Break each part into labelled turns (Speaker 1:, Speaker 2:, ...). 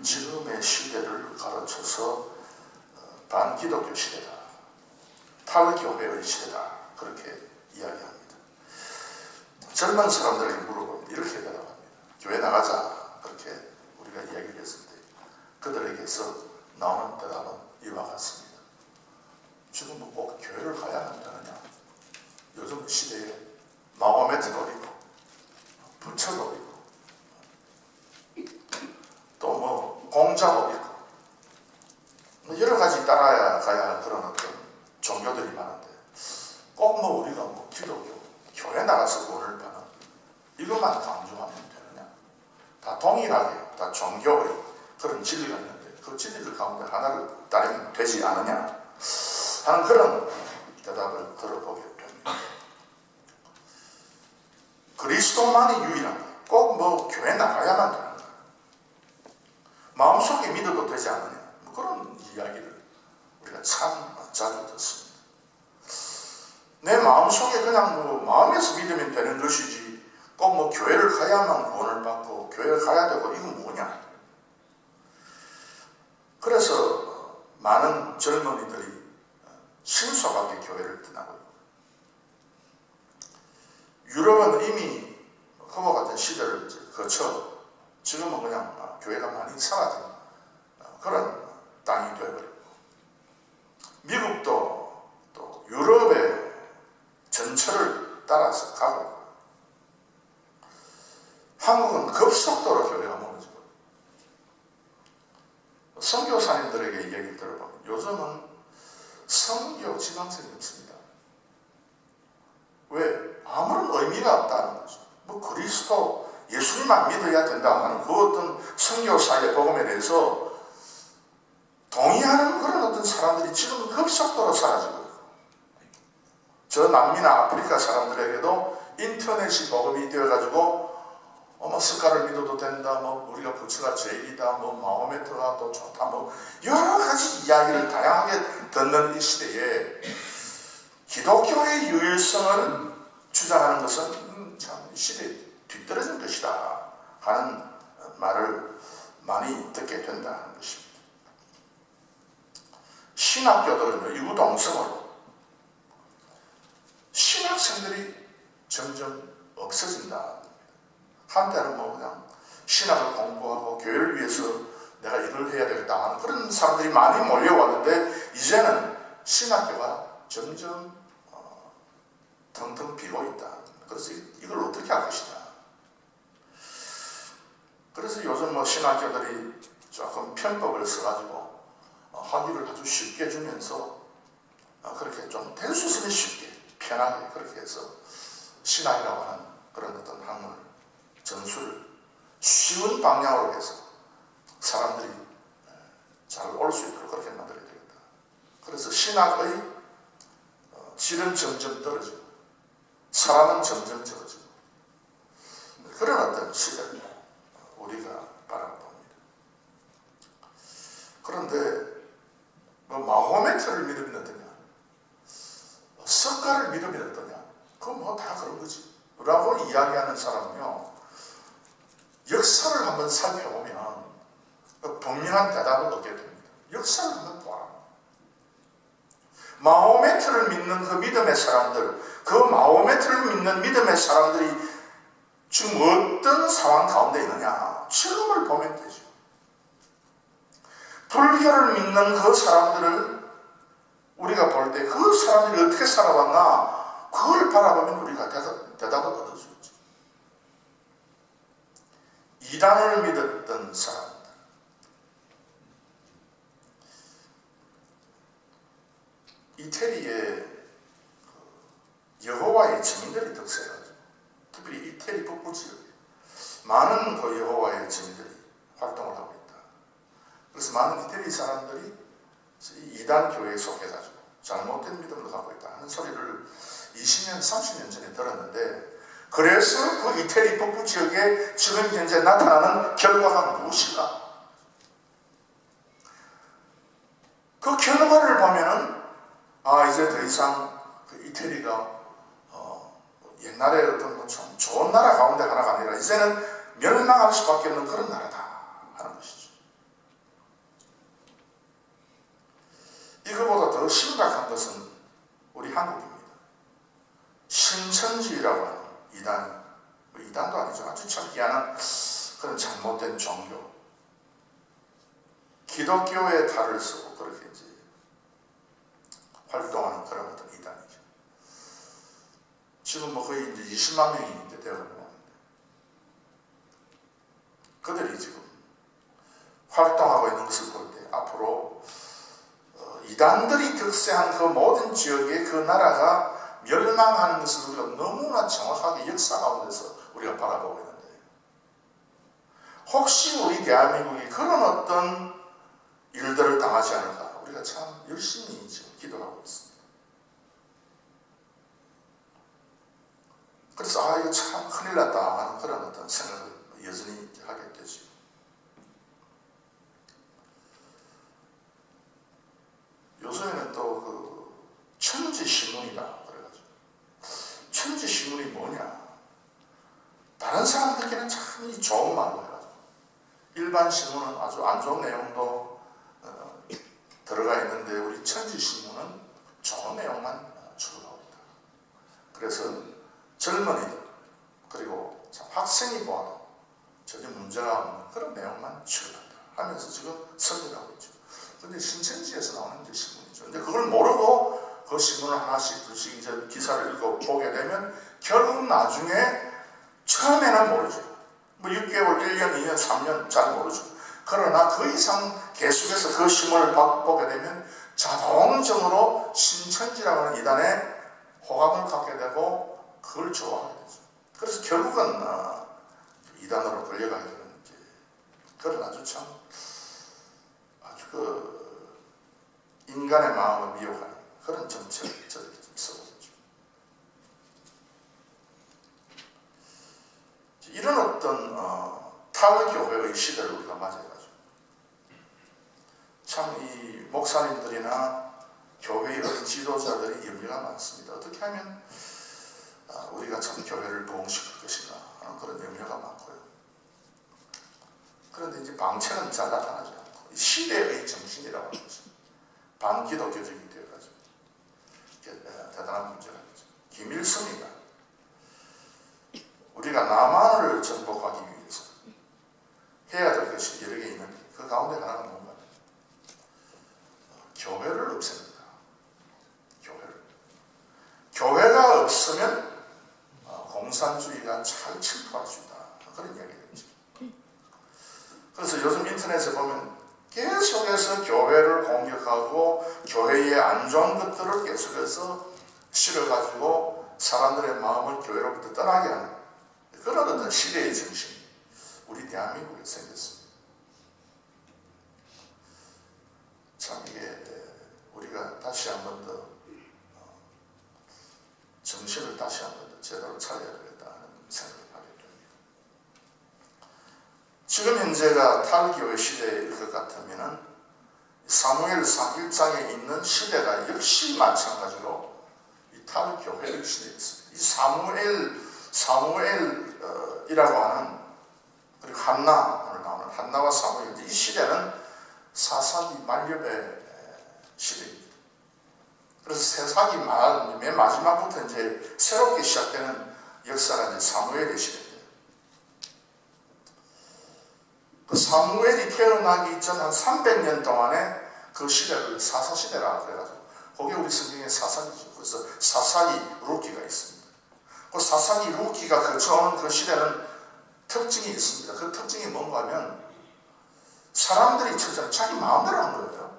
Speaker 1: 지금의 시대를 가르쳐서 반기독교 시대다, 탈교회의 시대다, 그렇게 이야기합니다. 젊은 사람들에게 물어보면 이렇게 대답합니다. 교회 나가자, 그렇게 우리가 이야기를 했을 때 그들에게서 나오는 대답은 이와 같습니다. 지금 꼭 교회를 가야만 되느냐? 요즘 시대에 마호메트도 있고 부처도 있고 또 뭐 공자도 있고 여러 가지 따라야 가야 할 그런 어떤 종교들이 많은데 꼭 뭐 우리가 뭐 기독교 교회 나가서 돈을 버는 이것만 강조하면 되느냐? 다 동일하게 다 종교의 그런 진리가 있는데 그 진리들 가운데 하나를 따르면 되지 않느냐 하는 그런 대답을 들어보게 됩니다. 그리스도만이 유일한 거예요. 꼭 뭐 교회 나가야만 되는 거예요. 마음속에 믿어도 되지 않느냐, 뭐 그런 이야기를 우리가 참 자주 듣습니다. 내 마음속에 그냥 뭐 마음에서 믿으면 되는 것이지 꼭 뭐 교회를 가야만 구원을 받고 교회를 가야 되고 이건 뭐냐? 그래서 많은 젊은이들이 신속하게 교회를 떠나고 있고 유럽은 이미 그와 같은 시대를 거쳐 지금은 그냥 교회가 많이 사라진 그런 땅이 되어버렸고 미국도 또 유럽의 전철을 따라서 가고 있고 한국은 급속도로 교회가 무너지고 선교사님들에게 얘기를 들어보면 요즘은 선교 지망생이 없습니다. 왜? 아무런 의미가 없다는 거죠. 뭐 그리스도 예수님만 믿어야 된다 하는 그 어떤 선교사의 복음에 대해서 동의하는 그런 어떤 사람들이 지금 급속도로 사라지고 있고 저 남미나 아프리카 사람들에게도 인터넷이 보급이 되어가지고 뭐 스카를 믿어도 된다, 뭐 우리가 부처가 제일이다, 뭐 마호메트가 또 좋다, 뭐 여러 가지 이야기를 다양하게 듣는 이 시대에 기독교의 유일성을 주장하는 것은 참 시대에 뒤떨어진 것이다 하는 말을 많이 듣게 된다는 것입니다. 신학교들은 이구동성으로 신학생들이 점점 없어진다. 한때는 뭐 그냥 신학을 공부하고 교회를 위해서 내가 이걸 해야 되겠다 하는 그런 사람들이 많이 몰려왔는데 이제는 신학교가 점점 텅텅 비고 있다. 그래서 이걸 어떻게 할 것이냐. 그래서 요즘 뭐 신학교들이 조금 편법을 써가지고 학위를 아주 쉽게 주면서 그렇게 좀 될 수 있으면 쉽게 편하게 그렇게 해서 신학이라고 하는 그런 어떤 학문을 전수를 쉬운 방향으로 해서 사람들이 잘 올 수 있도록 그렇게 만들어야 되겠다. 그래서 신학의 질은 점점 떨어지고 사람은 점점 적어지고 그런 어떤 시대를 우리가 바라봅니다. 그런데 뭐 마호메트를 믿으면 어떠냐, 석가를 믿으면 어떠냐, 그건 뭐 다 그런 거지 라고 이야기하는 사람은요, 역사를 한번 살펴보면 분명한 대답을 얻게 됩니다. 역사를 한번 보라. 마호메트를 믿는 그 믿음의 사람들, 그 마호메트를 믿는 믿음의 사람들이 지금 어떤 상황 가운데 있느냐, 지금을 보면 되죠. 불교를 믿는 그 사람들을 우리가 볼 때 그 사람들이 어떻게 살아왔나, 그걸 바라보면 우리가 대답을 얻을 수 있죠. 이단을 믿었던 사람들, 이태리에 여호와의 증인들이 득세해가지고 특별히 이태리 북부 지역에 많은 그 여호와의 증인들이 활동을 하고 있다. 그래서 많은 이태리 사람들이 이단 교회에 속해가지고 잘못된 믿음을 갖고 있다 하는 소리를 20년, 30년 전에 들었는데, 그래서 그 이태리 북부 지역에 지금 현재 나타나는 결과가 무엇일까? 그 결과를 보면은 이제 더 이상 그 이태리가 옛날에 어떤 뭐 참 좋은 나라 가운데 하나가 아니라 이제는 멸망할 수밖에 없는 그런 나라다 하는 것이죠. 심각한 것은 우리 한국입니다. 신천지라고 하는 이단도 아니죠. 아주 참 희한한 그런 잘못된 종교. 기독교의 탈을 쓰고 그렇게 이제 활동하는 그런 어떤 이단이죠. 지금 뭐 거의 이제 20만 명이 이제 되어가고 있는데 그들이 지금 활동하고 있는 것을 볼 때 앞으로 이단들이 득세한 그 모든 지역에 그 나라가 멸망하는 것을 우리가 너무나 정확하게 역사 가운데서 우리가 바라보고 있는데 혹시 우리 대한민국이 그런 어떤 일들을 당하지 않을까 우리가 참 열심히 지금 기도하고 있습니다. 그래서 이거 참 큰일 났다 하는 그런 어떤 생각을 여전히 하게 되죠. 요즘에는 또 그 천지신문이다 그래가지고 천지신문이 뭐냐 다른 사람들께는 참 좋은 말로 해가지고 일반 신문은 아주 안 좋은 내용도 들어가 있는데 우리 천지신문은 좋은 내용만 추구하고 있다. 그래서 젊은이들 그리고 참 학생이 보아도 전혀 문제가 없는 그런 내용만 추구한다 하면서 지금 설명하고 있죠. 근데 신천지에서 나오는 이제 신문이죠. 근데 그걸 모르고 그 신문을 하나씩 둘씩 이제 기사를 보게 되면 결국 나중에 처음에는 모르죠. 뭐 6개월, 1년, 2년, 3년 잘 모르죠. 그러나 그 이상 계속해서 그 신문을 보게 되면 자동적으로 신천지라고 하는 이단에 호감을 갖게 되고 그걸 좋아하게 되죠. 그래서 결국은 이단으로 끌려가게 되는 그런 아주 그 인간의 마음을 미혹하는 그런 정책을 저들이 좀 쓰고 있죠. 이런 어떤 탈교회의 시대를 우리가 맞이해가지고 참 이 목사님들이나 교회의 어떤 지도자들이 염려가 많습니다. 어떻게 하면 우리가 참 교회를 부흥시킬 것인가 하는 그런 염려가 많고요. 그런데 이제 방책은 잘 나타나지 않고 시대의 정신이라고 하는 것이 반기독교적이 되어가지고 대단한 문제가 있죠. 김일성이가 우리가 남한을 정복하기 위해서 해야 될 것이 여러 개 있는데 그 가운데 하나가 뭔가 교회를 없앱니다. 교회가 없으면 공산주의가 잘 침투할 수 있다. 그런 이야기가 있죠. 그래서 요즘 인터넷에 보면 계속해서 교회를 공격하고 교회의 안 좋은 것들을 계속해서 실어가지고 사람들의 마음을 교회로부터 떠나게 하는 그런 어떤 시대의 정신이 우리 대한민국에 생겼습니다. 참 이게 우리가 다시 한 번 더 정신을 다시 한 번 더 제대로 차려야 되겠다는 생각을 하게 됩니다. 지금 현재가 탈교회 시대일 것 같으면 사무엘상 1장에 있는 시대가 역시 마찬가지로 이 탈교회의 시대였습니다. 이 사무엘이라고 하는 그리고 한나 오늘 나오는 한나와 사무엘 이 시대는 사사기 만렵의 시대입니다. 그래서 세사기 맨 마지막부터 이제 새롭게 시작되는 역사가 이제 사무엘의 시대입니다. 그 사무엘이 태어나기 전 한 300년 동안에 그 시대를 사사시대라 그래가지고 거기에 우리 성경에 사사기죠. 그래서 사사기 루키가 있습니다. 그 사사기 루키가 거쳐오는 그 시대는 특징이 있습니다. 그 특징이 뭔가 하면 사람들이 자기 마음대로 하는 거예요.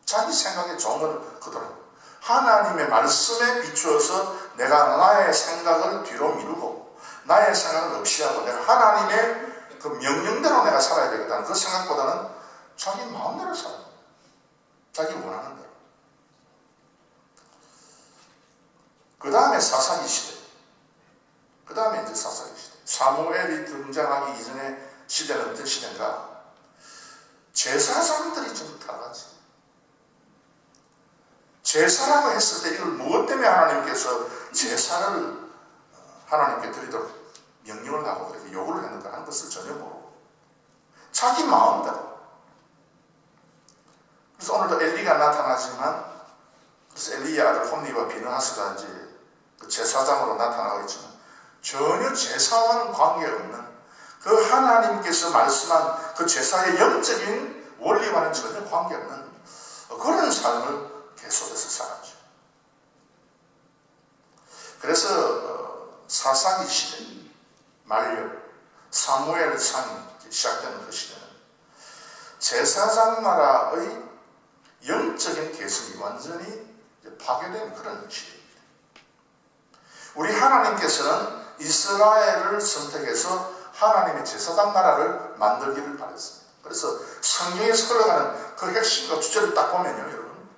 Speaker 1: 자기 생각에 좋은 건 그대로. 하나님의 말씀에 비추어서 내가 나의 생각을 뒤로 미루고 나의 생각을 없이 하고 내가 하나님의 그 명령대로 내가 살아야 되겠다는 그 생각보다는 자기 마음대로 살아요. 자기 원하는 대로. 그 다음에 사사기 시대. 그 다음에 이제 사사기 시대. 사무엘이 등장하기 이전의 시대는 어떤 시대인가? 제사장들이 좀 다르지. 제사라고 했을 때 이걸 무엇 때문에 하나님께서 제사를 하나님께 드리도록 명령을 하고 그렇게 요구를 했는가 하는 것을 전혀 모르고 자기 마음대로. 그래서 오늘도 엘리가 나타나지만 그래서 엘리의 아들 홈리와 비느하스가 이제 그 제사장으로 나타나고 있지만 전혀 제사와는 관계없는 그 하나님께서 말씀한 그 제사의 영적인 원리와는 전혀 관계없는 그런 삶을 계속해서 살았죠. 그래서 사사기 시대 말년 사무엘상이 시작되는 그 시대는 제사장 나라의 영적인 계승이 완전히 파괴된 그런 시대입니다. 우리 하나님께서는 이스라엘을 선택해서 하나님의 제사장 나라를 만들기를 바랬습니다. 그래서 성경에서 흘러가는 그 핵심과 주제를 딱 보면요, 여러분,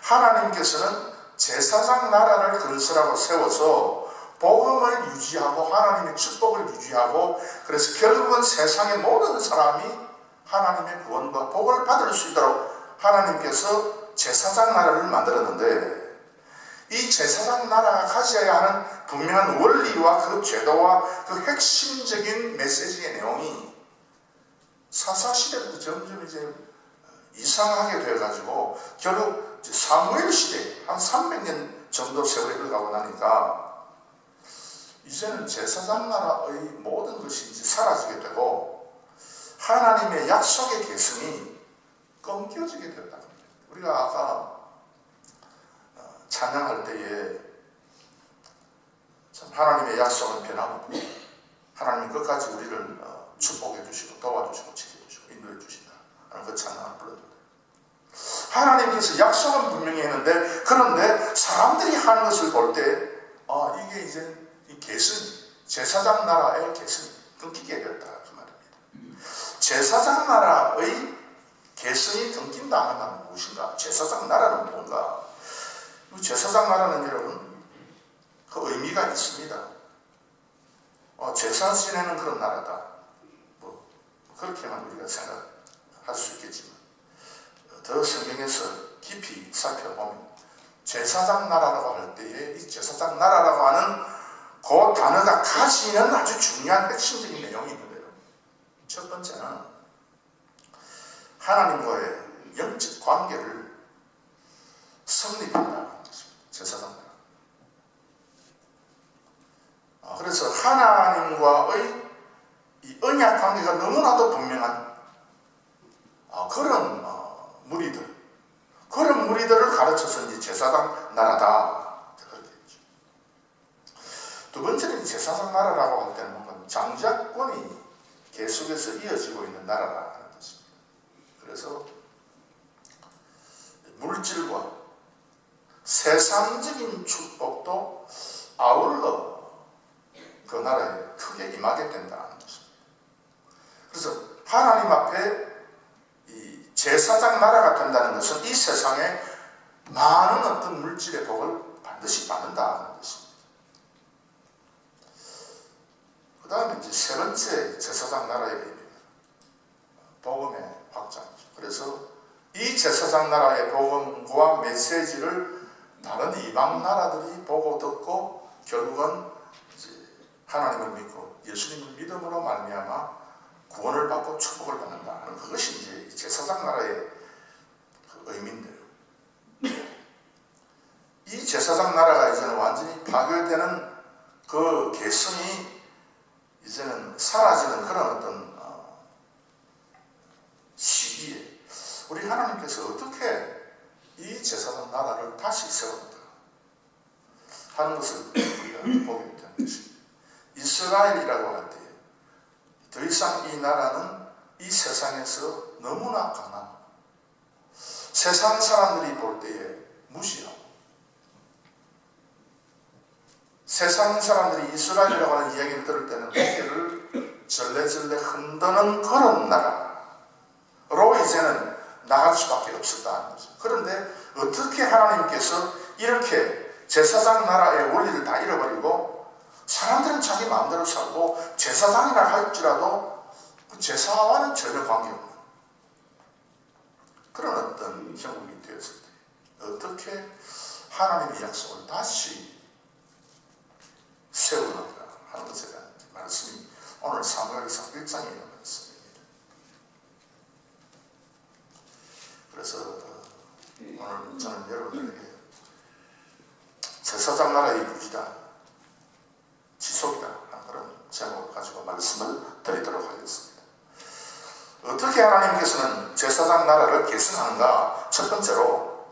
Speaker 1: 하나님께서는 제사장 나라를 건설하고 세워서 복음을 유지하고 하나님의 축복을 유지하고 그래서 결국은 세상의 모든 사람이 하나님의 구원과 복을 받을 수 있도록 하나님께서 제사장 나라를 만들었는데 이 제사장 나라가 가져야 하는 분명한 원리와 그 제도와 그 핵심적인 메시지의 내용이 사사시대부터 점점 이제 이상하게 되어가지고 결국 사무엘 시대 한 300년 정도 세월이 흘러가고 나니까 이제는 제사장 나라의 모든 것이 이제 사라지게 되고 하나님의 약속의 계승이 끊겨지게 됐다. 우리가 아까 찬양할 때에 참 하나님의 약속은 변함없고 하나님이 끝까지 우리를 축복해 주시고 도와주시고 지켜주시고 인도해 주신다 하는 그 찬양을 불렀는데 하나님께서 약속은 분명히 했는데 그런데 사람들이 하는 것을 볼 때 이게 이제 이 계승 제사장 나라의 계승이 끊기게 되었다 그 말입니다. 제사장 나라의 계승이 끊긴다 하는 말은 무엇인가? 제사장 나라는 뭔가? 제사장 나라는 여러분 그 의미가 있습니다. 제사 지내는 그런 나라다. 뭐 그렇게만 우리가 생각할 수 있겠지만 더 성경에서 깊이 살펴보면 제사장 나라라고 할 때에 이 제사장 나라라고 하는 그 단어가 가지는 아주 중요한 핵심적인 내용이 있는데요. 첫 번째는 하나님과의 영적 관계를 성립한다는 것입니다. 제사장 나라. 그래서 하나님과의 이 언약 관계가 너무나도 분명한 그런 그런 무리들을 가르쳐서 이제 제사장 나라다. 그렇게 했죠. 두 번째는 제사장 나라라고 할 때는 뭔가 장자권이 계속해서 이어지고 있는 나라라는 것입니다. 그래서 물질과 세상적인 축복도 아울러 그 나라에 크게 임하게 된다는 것입니다. 그래서 하나님 앞에 이 제사장 나라가 된다는 것은 이 세상에 많은 어떤 물질의 복을 반드시 받는다는 것입니다. 그 다음에 이제 세 번째 제사장 나라의 의미는 복음의 확장이죠. 그래서 이 제사장 나라의 복음과 메시지를 다른 이방 나라들이 보고 듣고 결국은 이제 하나님을 믿고 예수님을 믿음으로 말미암아 구원을 받고 축복을 받는다. 그것이 이제 제사장 나라의 그 의미인데요. 이 제사장 나라가 이제는 완전히 파괴되는 그 계승이 이제는 사라지는 그런 어떤 시기에 우리 하나님께서 어떻게 이 제사장 나라를 다시 세웠는가 하는 것을 우리가 보게 되는 것입니다. 이스라엘이라고 할 때 더 이상 이 나라는 이 세상에서 너무나 강한 세상 사람들이 볼 때에 무시하고 세상 사람들이 이스라엘이라고 하는 이야기를 들을 때는 고개를 절레절레 흔드는 그런 나라로 이제는 나갈 수밖에 없었다는 거죠. 그런데 어떻게 하나님께서 이렇게 제사장 나라의 원리를 다 잃어버리고 사람들은 자기 마음대로 살고 제사장이라 할지라도 그 제사와는 전혀 관계없는 그런 어떤 형국이 되었을 때 어떻게 하나님의 약속을 다시 세우는가 하는 것에 대한 말씀이 오늘 사무엘상 1장에 있는 말씀입니다. 그래서 오늘 저는 여러분들에게 제사장 나라의 유지다, 지속이다 하는 그런 제목을 가지고 말씀을 드리도록 하겠습니다. 어떻게 하나님께서는 제사장 나라를 계승하는가? 첫 번째로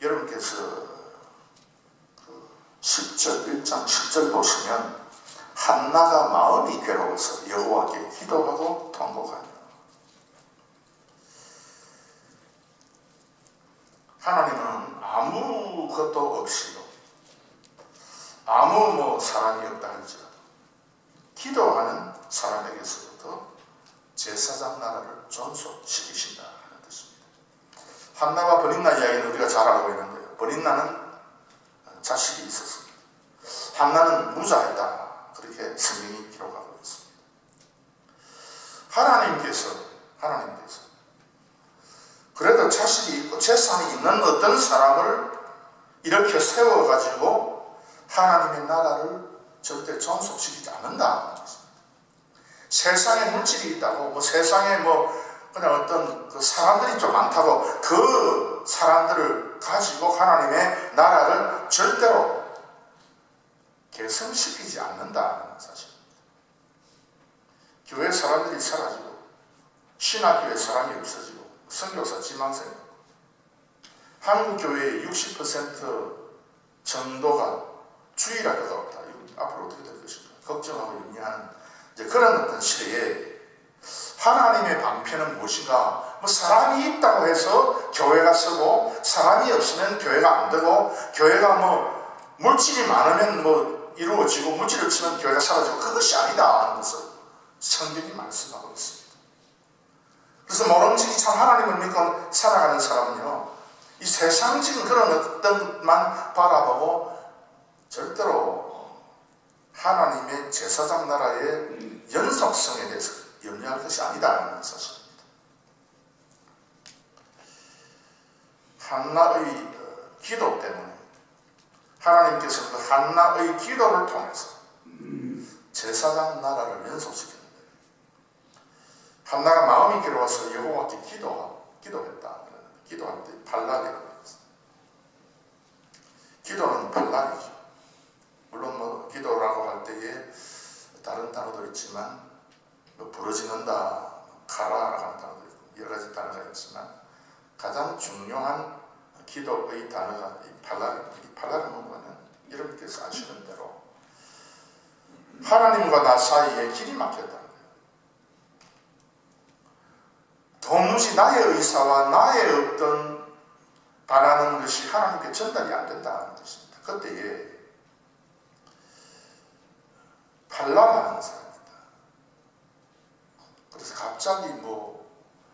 Speaker 1: 여러분께서 10절 1장 10절 보시면 한나가 마음이 괴로워서 여호와께 기도하고 통곡하며, 하나님은 아무것도 없이도 아무 사람이 없다 할지라도 기도하는 사람에게서부터 제사장 나라를 존속시키신다 하는 뜻입니다. 한나와 버닌나 이야기는 우리가 잘 알고 있는데요. 버닌나는 자식이 있었습니다. 한나는 무자였다, 그렇게 성경이 기록하고 있습니다. 하나님께서 그래도 자식이 있고 재산이 있는 어떤 사람을 이렇게 세워가지고 하나님의 나라를 절대 존속시키지 않는다. 세상에 물질이 있다고, 세상에 그냥 어떤 그 사람들이 좀 많다고 그 사람들을 가지고 하나님의 나라를 절대로 개성시키지 않는다는 사실입니다. 교회 사람들이 사라지고 신학교에 사람이 없어지고 선교사 지망생이 없고 한국 교회의 60% 정도가 주일학교가 없다. 이거 앞으로 어떻게 될 것인가 걱정하고 염려하는 그런 어떤 시대에 하나님의 방편은 무엇인가? 사람이 있다고 해서 교회가 서고 사람이 없으면 교회가 안 되고 교회가 물질이 많으면 이루어지고 물질이 없으면 교회가 사라지고 그것이 아니다 하는 것을 성경이 말씀하고 있습니다. 그래서 모름지기 참 하나님을 믿고 살아가는 사람은요, 이 세상적인 그런 어떤 것만 바라보고 절대로 하나님의 제사장 나라의 연속성에 대해서 염려할 것이 아니다라는 사실입니다. 한나의 기도 때문에 하나님께서 그 한나의 기도를 통해서 제사장 나라를 연속시켰는데, 한나가 마음이 괴로워서 여호와께 기도했다. 기도할 때 발락이라고 했어요. 기도는 발락이죠. 물론 기도라고 할 때에 다른 단어도 있지만 부르짖는다, 가라라고 하는 단어도 있고 여러 가지 단어가 있지만 가장 중요한 기도의 단어가 이 발락입니다. 이 발락은 뭐냐면 여러분께서 아시는 대로 하나님과 나 사이에 길이 막혔다는 거예요. 도무지 나의 의사와 나의 어떤 바라는 것이 하나님께 전달이 안 된다는 것입니다. 그때에 발락하는 사람이다. 그래서 갑자기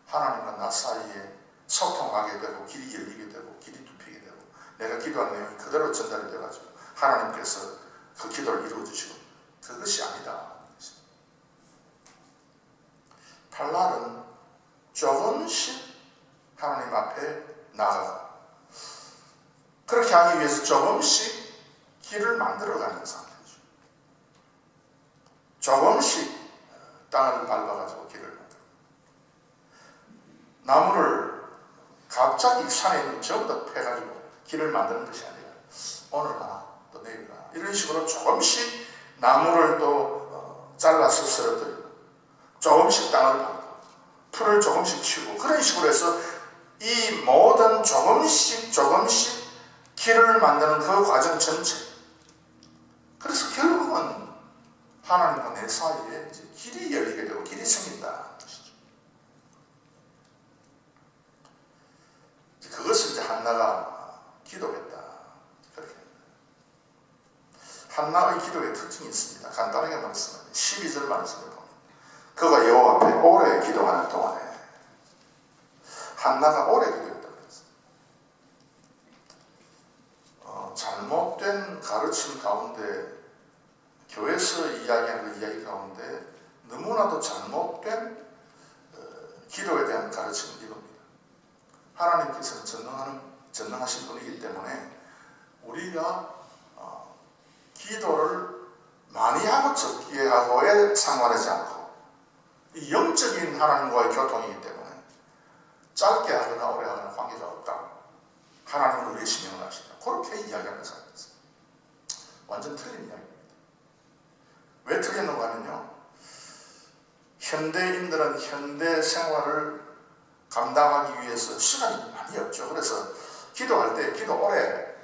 Speaker 1: 하나님과 나 사이에 소통하게 되고 길이 열리게 되고 길이 뚫히게 되고 내가 기도한 내용이 그대로 전달이 돼가지고 하나님께서 그 기도를 이루어주시고 그것이 아니다. 발락은 조금씩 하나님 앞에 나아가고 그렇게 하기 위해서 조금씩 길을 만들어가는 상태죠. 조금씩 땅을 밟아가지고 길을 만들고 나무를 갑자기 산에 있는 전부 다 패가지고 길을 만드는 것이 아니라 오늘 하나 또 내일 하나 이런 식으로 조금씩 나무를 또 잘라서 쓰러뜨리고 조금씩 땅을 밟고 풀을 조금씩 치우고 그런 식으로 해서 이 모든 조금씩 길을 만드는 그 과정 전체, 그래서 결국은 하나님과 내 사이에 이제 길이 열리게 되고 길이 생긴다는 것이죠. 그것을 이제 한나가 기도했다. 그렇게 한나의 기도의 특징이 있습니다. 간단하게 말씀하면 12절 말씀을 보면 그가 여호와 앞에 오래 기도하는 동안에 한나가 오래 기도했다고 했어요. 잘못된 가르침 가운데 교회에서 이야기하는 그 이야기 가운데 너무나도 잘못된 기도에 대한 가르침을 이룹니다. 하나님께서는 전능하신 분이기 때문에 우리가 기도를 많이 하고 적게 하고에 상관하지 않고 이 영적인 하나님과의 교통이기 때문에 짧게 하거나 오래 하거나 관계가 없다. 하나님은 우리의 신명을 하신다. 그렇게 이야기하는 사람이 있어요. 완전 틀린 이야기입니다. 왜 틀렸는가 하면요, 현대인들은 현대 생활을 감당하기 위해서 시간이 많이 없죠. 그래서 기도할 때 기도 오래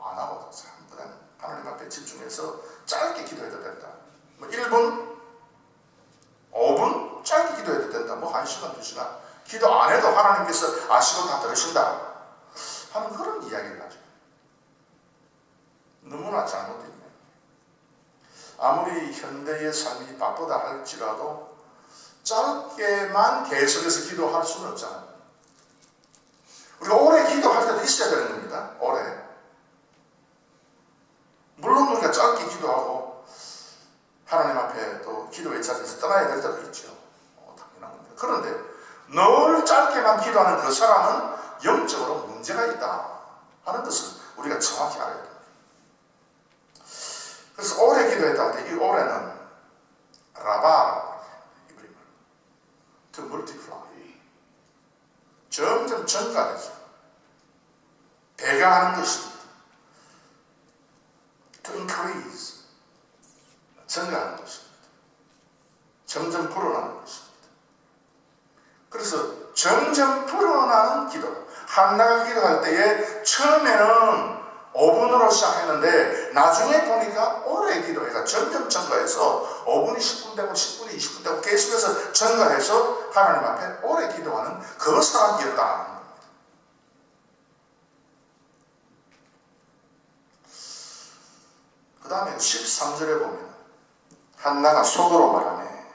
Speaker 1: 안 하고 그냥 하나님 앞에 집중해서 짧게 기도해도 된다. 1분, 5분 짧게 기도해도 된다. 1시간, 2시간 기도 안 해도 하나님께서 아시고 다 들으신다 하는 그런 이야기를 하죠. 너무나 잘못된 이야기. 아무리 현대의 삶이 바쁘다 할지라도 짧게만 계속해서 기도할 수는 없잖아요. 우리가 오래 기도할 때도 있어야 되는 겁니다. 오래. 물론 우리가 짧게 기도하고 하나님 앞에 또 기도의 자리에서 떠나야 될 때도 있죠. 당연한 겁니다. 그런데 늘 짧게만 기도하는 그 사람은 영적으로 문제가 있다 하는 것을 우리가 정확히 알아야 됩니다. 그래서 오래 기도했다 할 때 이 오래는 라바 to multiply, 점점 증가되죠. 배가하는 것입니다. to increase, 증가하는 것입니다. 점점 불어나는 것입니다. 그래서 점점 불어나는 기도. 한나가 기도할 때에 처음에는 5분으로 시작했는데 나중에 보니까 오래 기도해가 점점 증가해서 5분이 10분 되고 10분이 20분 되고 계속해서 증가해서 하나님 앞에 오래 기도하는 그 사람이었다는 겁니다. 그 다음에 13절에 보면 한나가 속으로 말하네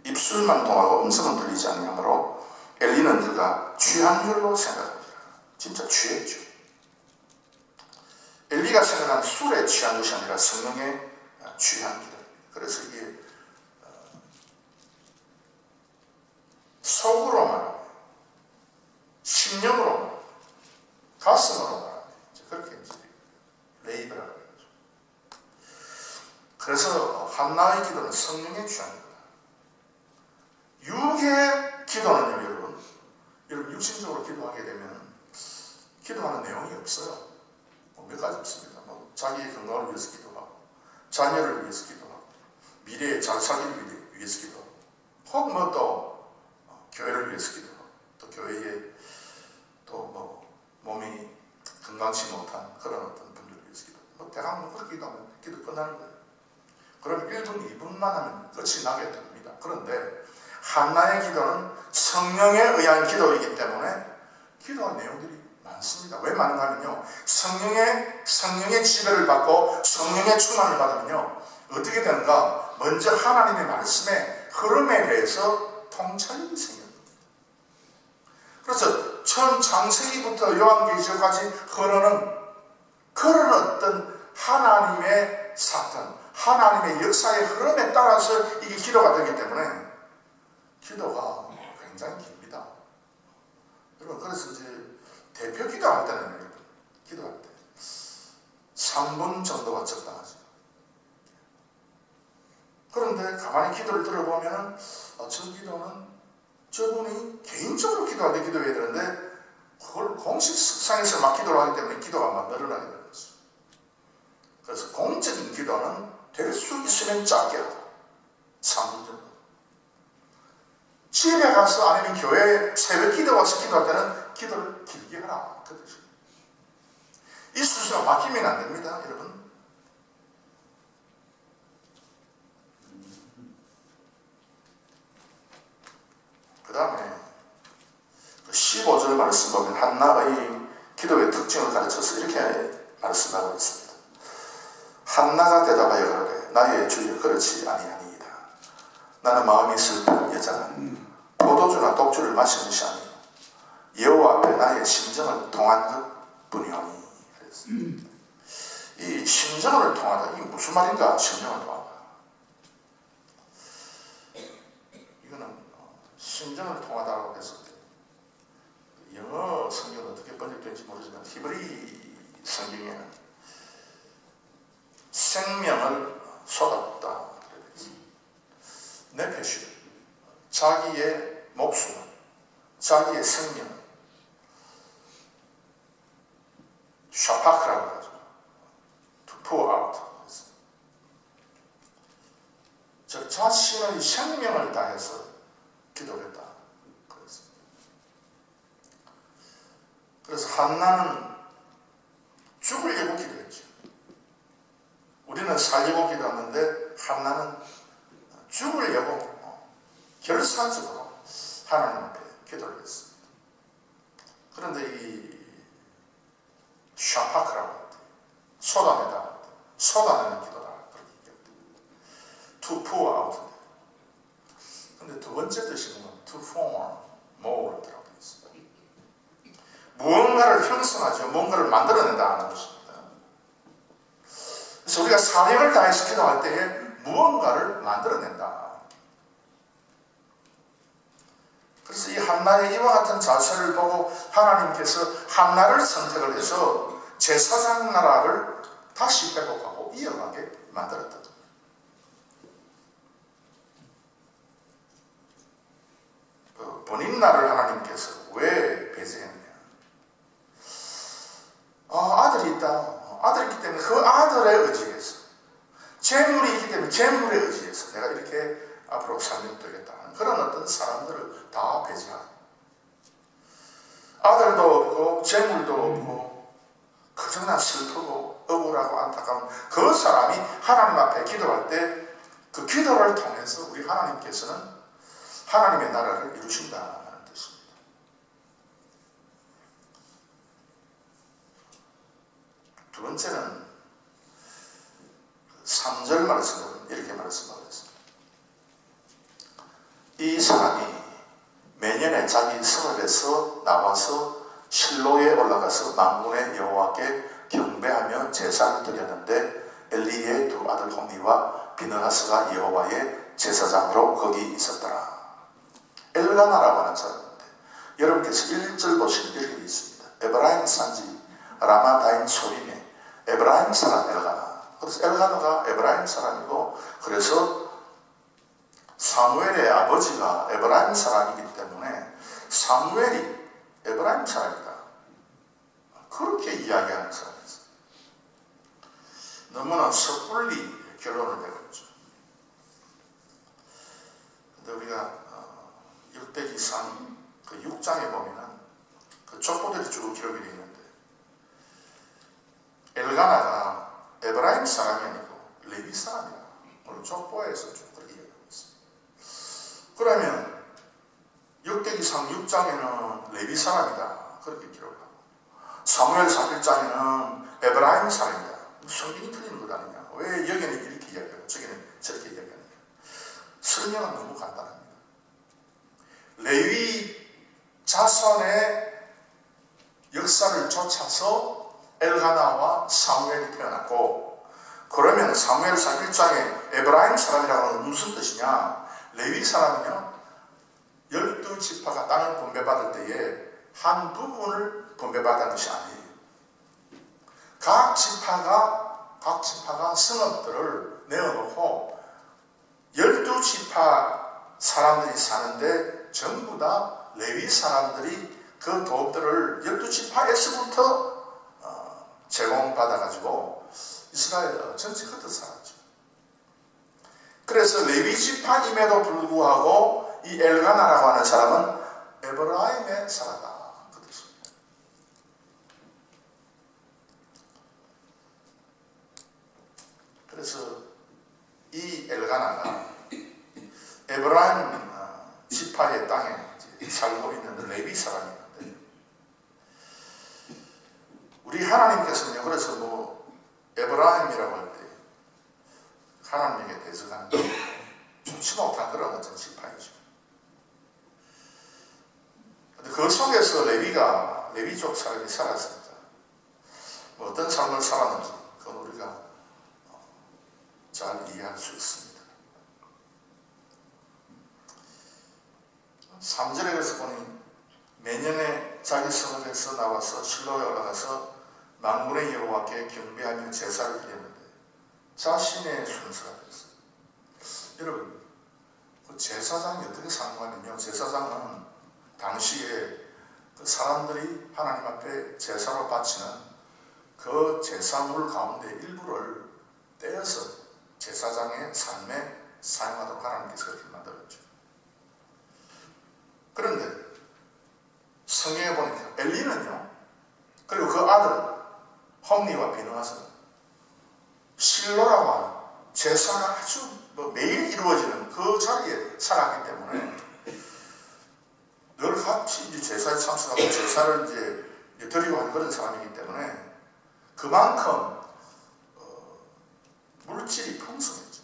Speaker 1: 입술만 통하고 음성은 들리지 아니하므로 엘리는 그가 취한 율로 생각합니다. 진짜 취했죠. 엘리가 생각한 술에 취한 것이 아니라 성령에 취한 기도입니다. 그래서 이게 속으로 말하면, 심령으로 말하면, 가슴으로 말하면 그렇게 이제 레이브라고 그러죠. 그래서 한나의 기도는 성령에 취한 기도다. 육의 기도는요, 여러분 육신적으로 기도하게 되면 기도하는 내용이 없어요. 몇 가지 없습니다. 자기의 건강을 위해서 기도하고, 자녀를 위해서 기도하고, 미래에 잘 살기를 위해서 기도하고, 혹 또 교회를 위해서 기도하고, 또 교회에 또 몸이 건강치 못한 그런 어떤 분들을 위해서 기도하고, 대강 그렇게 기도하면 기도 끝나는 거예요. 그럼 1분, 2분만 하면 끝이 나게 됩니다. 그런데 한나의 기도는 성령에 의한 기도이기 때문에 기도한 내용들이 많습니다. 왜 많은가 하면요, 성령의 지배를 받고 성령의 충만을 받으면요 어떻게 되는가, 먼저 하나님의 말씀의 흐름에 대해서 통찰력이 생깁니다. 그래서 처음 창세기부터 요한계시록까지 흐르는 그런 어떤 하나님의 사건, 하나님의 역사의 흐름에 따라서 이게 기도가 되기 때문에 기도가 굉장히 깁니다. 여러분, 그래서 이제 대표 기도할 때는 여러분, 기도할 때 3분 정도가 적당하죠. 그런데 가만히 기도를 들어보면은 저 기도는 저분이 개인적으로 기도할 때 기도해야 되는데 그걸 공식상에서 막 기도를 하기 때문에 기도가 막 늘어나게 되는 거죠. 그래서 공적인 기도는 될 수 있으면 짧게 하고 3분 정도. 집에 가서 아니면 교회 새벽 기도 와서 기도할 때는 기도를 길게 하라. 그 뜻이에요. 이 순서가 막히면 안 됩니다, 여러분. 그 다음에 15절 말씀 보면 한나의 기도의 특징을 가르쳐서 이렇게 말씀하고 있습니다. 한나가 대답하여 가로되 나의 주여 그렇지 아니하니이다. 나는 마음이 슬픈 여자는 포도주나 독주를 마시는 것이 아니요 여호와 앞에 나의 심정을 통한 것 뿐이오니. 이 심정을 통하다, 이게 무슨 말인가? 심정을 통하다, 이거는 심정을 통하다라고 해서 영어 성경은 어떻게 번역되는지 모르지만 히브리 성경에는 생명을 쏟아붓다, 네페슈, 자기의 목숨, 자기의 생명, 샤파크라고 하죠. To pour out. 자신의 생명을 다해서 기도했다. 그래서 한나는 죽으려고 기도했죠. 우리는 살려고 기도하는데 한나는 죽으려고 결사적으로 하나님 앞에 기도를 했습니다. 그런데 이 샤파크라고 쏟아내는 기도라 그렇게 얘기합니다. To pour out. 근데 두 번째 뜻이 뭐냐면 to form more라고 되어 있습니다. 무언가를 형성하죠. 뭔가를 만들어낸다 하는 것입니다. 그래서 우리가 사명을 다해서 기도할 때에 무언가를 만들어낸다. 그래서 이 한나의 이와 같은 자세를 보고 하나님께서 한나를 선택을 해서 제사장 나라를 다시 회복하고 이어가게 만들었다. 본인 나라를 하나님께서 왜 배제했느냐? 아들이 있다. 아들이 있기 때문에 그 아들의 의지에서, 재물이 있기 때문에 재물의 의지에서 내가 이렇게 앞으로 살면 되겠다. 그런 어떤 사람들을 다 배제하고, 아들도 없고 재물도 없고 그저나 슬프고 억울하고 안타까운 그 사람이 하나님 앞에 기도할 때 그 기도를 통해서 우리 하나님께서는 하나님의 나라를 이루신다는 뜻입니다. 두 번째는 3절 말씀은 이렇게 말씀하셨습니다. 이 사람이 매년에 자기 성읍에서 나와서 실로에 올라가서 만군의 여호와께 경배하며 제사를 드렸는데 엘리의 두 아들 홈리와 비느하스가 여호와의 제사장으로 거기 있었더라. 엘가나라고 하는 사람인데 여러분께서 1절 보시면 이렇게 있습니다. 에브라임 산지 라마다임 소림에 에브라임 사람 엘가나. 그래서 엘가나가 에브라임 사람이고, 그래서 사무엘의 아버지가 에브라임 사람이기 때문에 사무엘이 에브라임 사람이다. 그렇게 이야기하는 사람이었어요. 너무나 섣불리 결론을 내렸죠. 근데 우리가 율법기상 그 6장에 보면은 그 족보들이 쭉 기록이 되어 있는데, 엘가나가 에브라임 사람이 아니고 레위 사람이다. 오늘 족보에서 쭉 그렇게 얘기하고 있습니다. 그러면 율법기상 6장에는 레위 사람이다. 그렇게 기록하고, 사무엘상 1장에는 에브라임 사람이다. 성경이 틀리는 것 아니냐? 왜 여기는 이렇게 이야기하고 저기는 저렇게 이야기하느냐? 설명은 너무 간단합니다. 레위 자손의 역사를 쫓아서 엘가나와 사무엘이 태어났고, 그러면 사무엘상 1장에 에브라임 사람이라고 하는 무슨 뜻이냐? 레위 사람은요, 12지파가 땅을 분배받을 때에 한 부분을 분배받은 것이 아니에요. 각 지파가 성읍들을 내어놓고 12지파 사람들이 사는데 전부 다 레위 사람들이 그 도읍들을 12지파에서부터 제공받아가지고 이스라엘 전체 흩어 살았죠. 그래서 레위 지파임에도 불구하고 이 엘가나라고 하는 사람은 에브라임에 살았다. 그 뜻입니다. 그래서 이 엘가나가 에브라임 지파의 땅에 살고 있는 레위 사람이었는데, 우리 하나님께서는요, 그래서 에브라임이라고 할 때 하나님에게 대적하는 좋지 못한 그런 어떤 지파이죠. 근데 그 속에서 레위족 사람이 살았습니다. 어떤 삶을 살았는지 그건 우리가 잘 이해할 수 있습니다. 3절에 그래서 보니 매년에 자기 성읍에서 나와서 실로에 올라가서 만군의 여호와께 경배하며 제사를 드렸는데 자신의 순서가 됐어요. 여러분, 그 제사장이 어떻게 상관이며, 제사장은 당시에 그 사람들이 하나님 앞에 제사로 바치는 그 제사물 가운데 일부를 떼어서 제사장의 삶에 사용하도록 하나님께서 그렇게 만들었죠. 그런데 성경에 보니까 엘리는요, 그리고 그 아들 홈리와 비느하스는 실로라고 하는 제사가 아주 매일 이루어지는 그 자리에 살았기 때문에 늘 같이 이제 제사에 참석하고 제사를 이제 드리고 하는 그런 사람이기 때문에 그만큼 물질이 풍성했죠.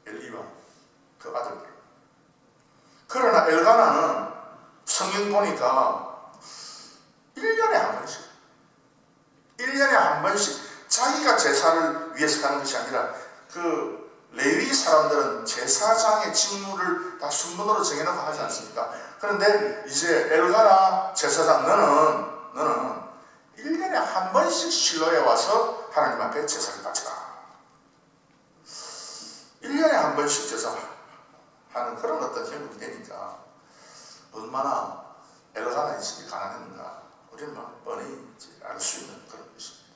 Speaker 1: 엘리와 그 아들들. 그러나 엘가나는 성경 보니까 1년에 한 번씩 자기가 제사를 위해서 가는 것이 아니라 그 레위 사람들은 제사장의 직무를 다 순번으로 정해놓고 하지 않습니까? 그런데 이제 엘가나 제사장 너는 1년에 한 번씩 실로에 와서 하나님 앞에 제사를 바치라. 1년에 한 번씩 제사하는 그런 어떤 경험이 되니까 얼마나 엘가나의 집이 가난했는가 우리는 뻔히 알 수 있는 그런 것입니다.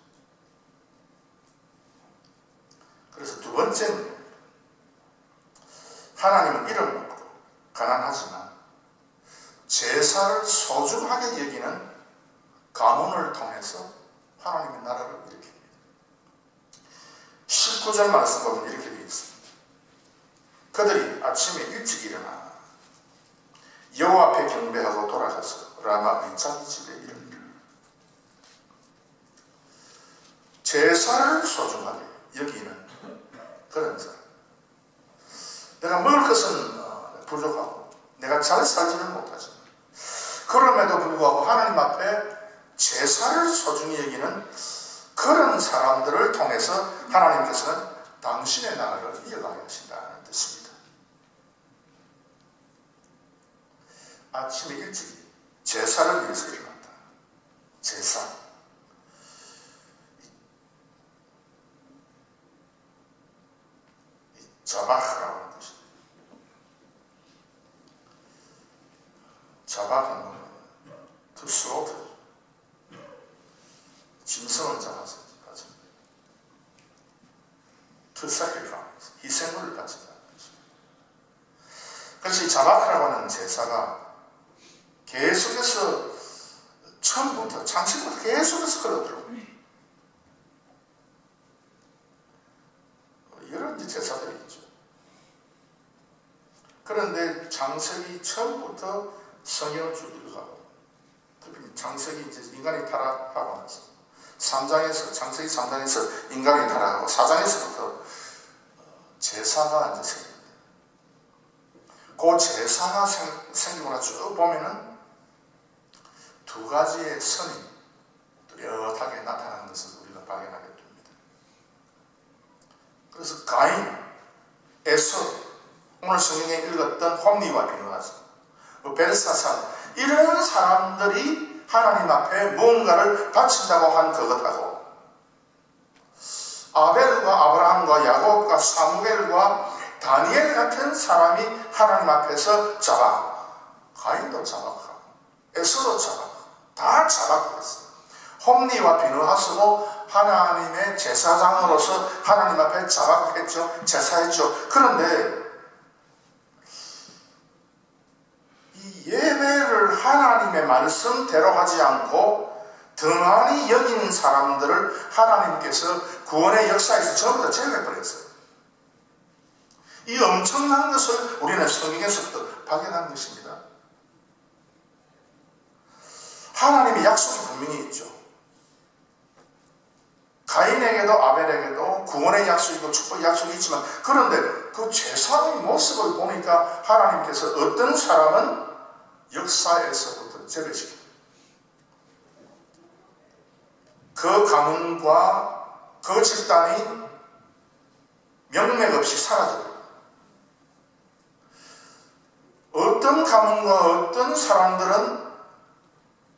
Speaker 1: 그래서 두 번째는 하나님은 이름 없고 가난하지만 제사를 소중하게 여기는 가문을 통해서 하나님의 나라를 일으킵니다. 19절 말씀 보면 이렇게 되어 있습니다. 그들이 아침에 일찍 일어나 여호와 앞에 경배하고 돌아가서 라마의 자기 집에 이릅니다. 제사를 소중하게 여기는 그런 사람. 내가 먹을 것은 부족하고 내가 잘 살지는 못하지만 그럼에도 불구하고 하나님 앞에 제사를 소중히 여기는 그런 사람들을 통해서 하나님께서는 당신의 나라를 이어가게 하신다는 뜻입니다. 아침에 일찍 제사를 위해서 일어난다. 제사. 자바흐라고 하는 뜻입니다. 자바흐는 to slaughter. 짐승을 잡아서 바칩니다. To sacrifice. 희생을 바친다는 것입니다. 그래서 이 자바흐라고 하는 제사가 계속해서 처음부터 창세부터 계속해서 흘러들어옵니다. 여러 이제 제사들이 있죠. 그런데 창세기 처음부터 성경을 쭉 읽어가고 특히 창세기 이제 인간이 타락하고 나서 3장에서 창세기 3장에서 인간이 타락하고 4장에서부터 제사가 이제 생깁니다. 그 제사가 생기고 나서 쭉 보면은 두 가지의 선이 뚜렷하게 나타나는 것을 우리가 발견하게 됩니다. 그래서 가인, 에서, 오늘 성경에 읽었던 홈리와 비느하스, 벨사살 이런 사람들이 하나님 앞에 무언가를 바친다고 한 그것하고 아벨과 아브라함과 야곱과 사무엘과 다니엘 같은 사람이 하나님 앞에서 가인도 자박하고 에서도 자박하고 다 자박했어요. 홈리와 비느하스도 하나님의 제사장으로서 하나님 앞에 자박했죠. 제사했죠. 그런데 이 예배를 하나님의 말씀대로 하지 않고 등한히 여긴 사람들을 하나님께서 구원의 역사에서 전부 다 제거해버렸어요. 이 엄청난 것을 우리는 성경에서부터 발견한 것입니다. 하나님의 약속이 분명히 있죠. 가인에게도 아벨에게도 구원의 약속이고 축복의 약속이 있지만 그런데 그 제사의 모습을 보니까 하나님께서 어떤 사람은 역사에서부터 제거시킵니다. 그 가문과 그 집단이 명맥 없이 사라져요. 어떤 가문과 어떤 사람들은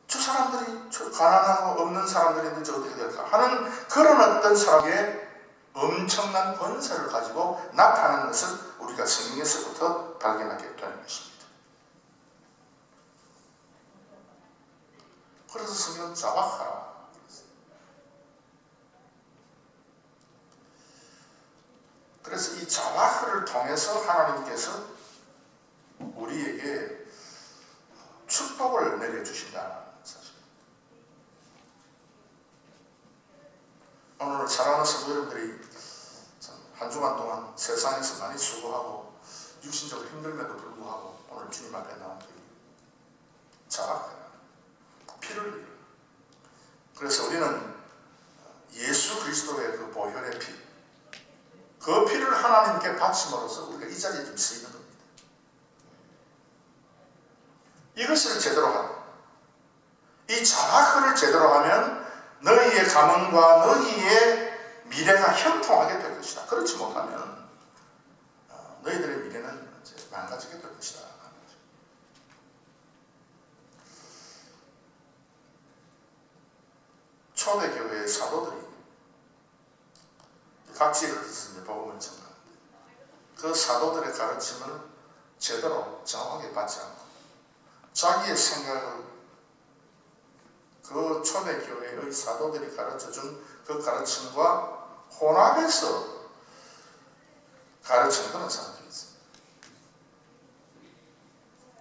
Speaker 1: 저 사람들이 저 가난하고 없는 사람들인데 어떻게 될까 하는 그런 어떤 사람의 엄청난 권세를 가지고 나타나는 것을 우리가 성경에서부터 발견하게 되는 것입니다. 그래서 성경은 자박하라. 그래서 이 자박을 통해서 하나님께서 우리에게 축복을 내려주신다는 사실입니다. 오늘 사랑하는 성도 여러분들이 한 주간 동안 세상에서 많이 수고하고 육신적으로 힘듦에도 불구하고 오늘 주님 앞에 나온 자학하라, 피를 흘리라. 그래서 우리는 예수 그리스도의 그 보혈의 피, 그 피를 하나님께 바침으로써 우리가 이 자리에 좀 서 있는 겁니다. 이것을 제대로 하라. 이 자학을 제대로 하면 너희의 가문과 너희의 미래가 형통하게 될 것이다. 그렇지 못하면 너희들의 미래는 이제 망가지게 될 것이다. 초대교회의 사도들이 각지에 흩어져서 복음을 전하는데 그 사도들의 가르침을 제대로 정확하게 받지 않고 자기의 생각을 그 초대교회의 사도들이 가르쳐준 그 가르침과 혼합해서 가르치는 그런 사람들이 있습니다.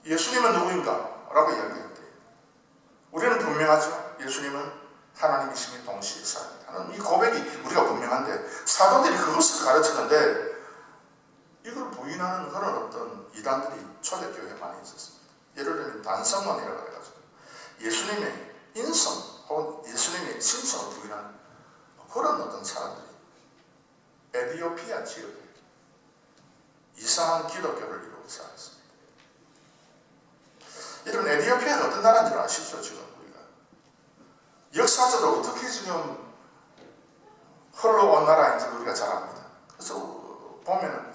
Speaker 1: 예수님은 누구인가? 라고 이야기할 때 우리는 분명하죠. 예수님은 하나님이심이 동시에 사람이다 하는 이 고백이 우리가 분명한데 사도들이 그것을 가르치는데 이걸 부인하는 그런 어떤 이단들이 초대교회에 많이 있었습니다. 예를 들면 단성론이라고 해가지고 예수님의 인성 혹은 예수님의 신성을 부인하는 그런 어떤 사람들이 에디오피아 지역에 이상한 기독교를 이루고 살았습니다. 이런 에디오피아가 어떤 나라인 줄 아시죠? 지금 우리가 역사적으로 어떻게 지금 흘러온 나라인지 우리가 잘 압니다. 그래서 보면은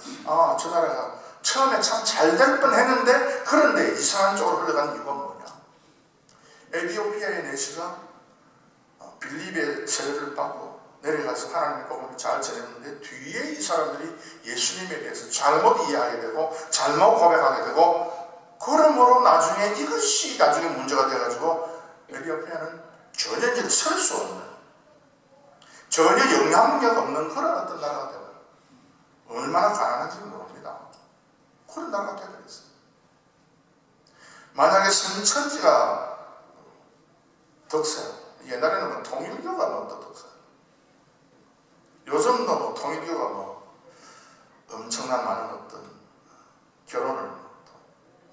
Speaker 1: 저 나라가 처음에 참 잘 될 뻔했는데 그런데 이상한 쪽으로 흘러간 이유가 뭐냐? 에디오피아의 내시가 빌립의 세례를 받고 내려가서 하나님의 복음을 잘 전했는데 뒤에 이 사람들이 예수님에 대해서 잘못 이해하게 되고 잘못 고백하게 되고 그러므로 나중에 이것이 나중에 문제가 돼가지고 에디오피아는 전혀 이제 설 수 없는 전혀 영향력 없는 그런 어떤 나라가 되어요. 얼마나 가난한지 모릅니다. 그런 나라가 되어버렸어요. 만약에 선천지가 덕세요. 옛날에는 뭐 통일교가 뭐 덕세요. 요즘도 뭐 통일교가 뭐 엄청난 많은 어떤 결혼을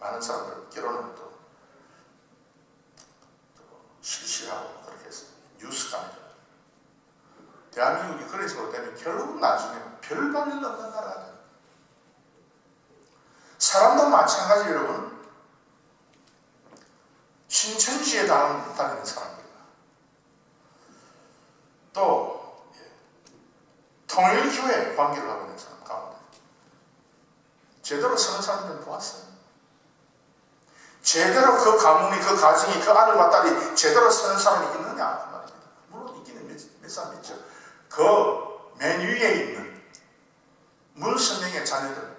Speaker 1: 많은 사람들 결혼을 또 실시하고 그렇게 해서 뉴스가 아니라 대한민국이 그런 식으로 되면 결국 나중에 별 발릴 없는 나라가 돼요. 사람도 마찬가지 여러분 신천지에 다니는 사람들이다. 또 통일교회 관계를 하고 있는 사람 가운데 제대로 서는 사람들은 보았어요. 제대로 그 가문이 그 가정이 그 아들과 딸이 제대로 서는 사람이 있느냐 그 말입니다. 물론 있기는 몇 사람 있죠. 그 맨 위에 있는 문선명의 자녀들